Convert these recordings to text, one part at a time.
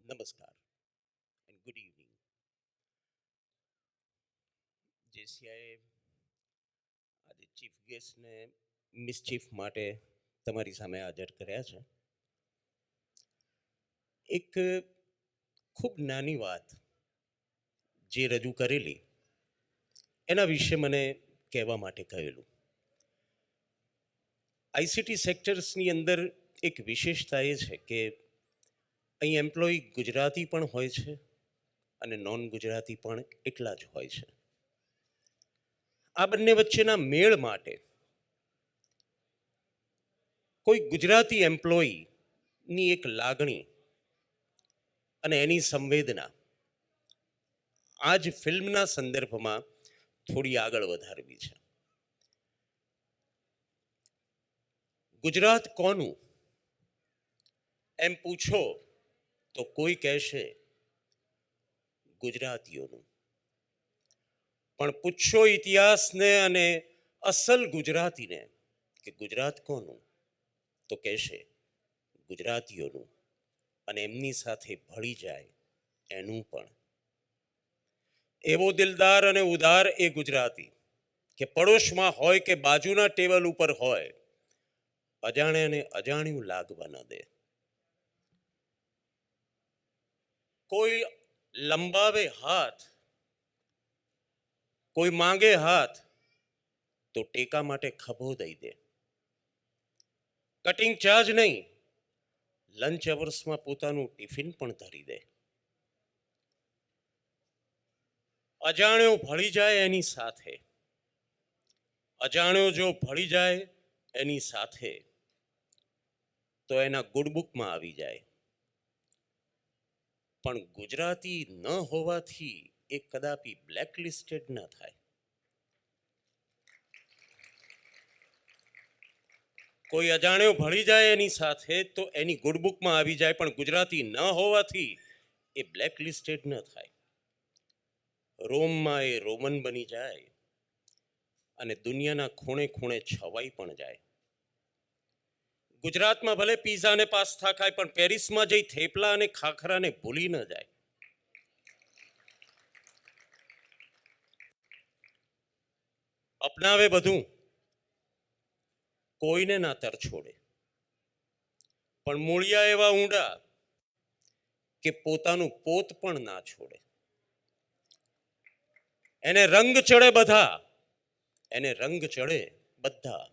નમસ્કાર and good evening. જેસીઆઈએ આજે chief ગેસ્ટને મિસચીફ માટે તમારી સામે હાજર કર્યા છે. એક ખૂબ નાની વાત જે રજૂ કરેલી એના વિશે મને કહેવા માટે કહેલું. આઈસીટી સેક્ટર્સની અંદર એક વિશેષતા એ છે કે અહીં એમ્પ્લોય ગુજરાતી પણ હોય છે અને નોન ગુજરાતી પણ એટલા જ હોય છે. આ બંને વચ્ચેના મેળ માટે કોઈ ગુજરાતી એમ્પ્લોયની એક લાગણી અને એની સંવેદના આ જ ફિલ્મના સંદર્ભમાં થોડી આગળ વધારવી છે. ગુજરાત કોનું એમ પૂછો તો કોઈ કહેશે ગુજરાતીઓનું, પણ પૂછો ઇતિહાસને અને અસલ ગુજરાતીને કે ગુજરાત કોનું તો કહેશે ગુજરાતીઓનું, અને એમની સાથે ભળી જાય એનું પણ. એવો દિલદાર અને ઉદાર એ ગુજરાતી કે પડોશમાં હોય કે બાજુના ટેબલ ઉપર હોય, અજાણ્યાને અજાણ્યું લાગવા ન દે. કોઈ લંબાવે હાથ, કોઈ માંગે હાથ તો ટેકા માટે ખભો દઈ દે. કટિંગ ચાર્જ નહીં, લંચ અવર્સમાં પોતાનું ટિફિન પણ ધરી દે. અજાણ્યો ભળી જાય એની સાથે, અજાણ્યો જો ભળી જાય એની સાથે તો એના ગુડબુકમાં આવી જાય. પણ ગુજરાતી ન હોવાથી એ કદાપી બ્લેકલિસ્ટેડ ન થાય. કોઈ અજાણ્યો ભળી જાય એની સાથે તો એની ગુડબુકમાં આવી જાય, પણ ગુજરાતી ન હોવાથી એ બ્લેકલિસ્ટેડ ન થાય. રોમમાં એ રોમન બની જાય અને દુનિયાના ખૂણે ખૂણે છવાઈ પણ જાય. ગુજરાતમાં ભલે પીઝા અને પાસ્તા ખાય, પણ પેરિસમાં જઈ થેપલા અને ખાખરાને ભૂલી ન જાય. અપનાવે બધું, કોઈને ના તર છોડે, પણ મૂળિયા એવા ઊંડા કે પોતાનું પોત પણ ના છોડે. એને રંગ ચડે બધા, એને રંગ ચડે બધા,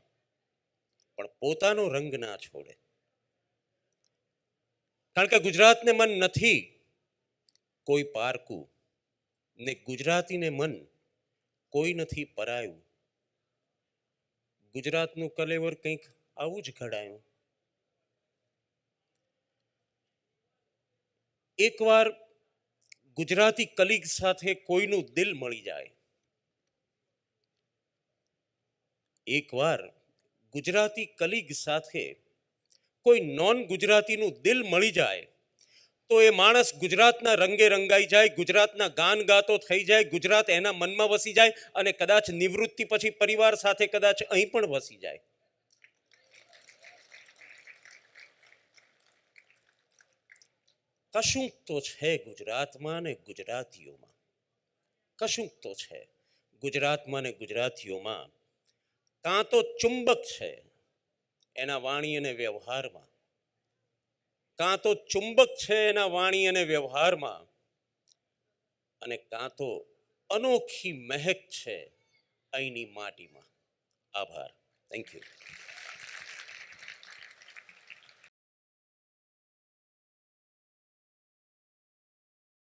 પણ પોતાનો રંગ ના છોડે. કારણ કે ગુજરાતને મન નથી કોઈ પારકું, ને ગુજરાતીને મન કોઈ નથી પરાયું. ગુજરાતનું કલેવર કંઈક આવું જ ઘડાયું. એકવાર ગુજરાતી કલીગ સાથે કોઈનું દિલ મળી જાય, એકવાર ગુજરાતી કલીગ સાથે કોઈ નોન ગુજરાતીનું દિલ મળી જાય તો એ માણસ ગુજરાતના રંગે રંગાઈ જાય, ગુજરાતના ગાન ગાતો થઈ જાય, ગુજરાત એના મનમાં વસી જાય અને કદાચ નિવૃત્તિ પછી પરિવાર સાથે કદાચ અહીં પણ વસી જાય. કશુંક તો છે ગુજરાતમાં ને ગુજરાતીઓમાં, કશુંક તો છે ગુજરાતમાં ને ગુજરાતીઓમાં. કાં તો ચુંબક છે એના વાણી અને વ્યવહારમાં, કાં તો ચુંબક છે એના વાણી અને વ્યવહારમાં, અને કાં તો અનોખી મહેક છે અહીંની માટીમાં. આભાર. Thank you.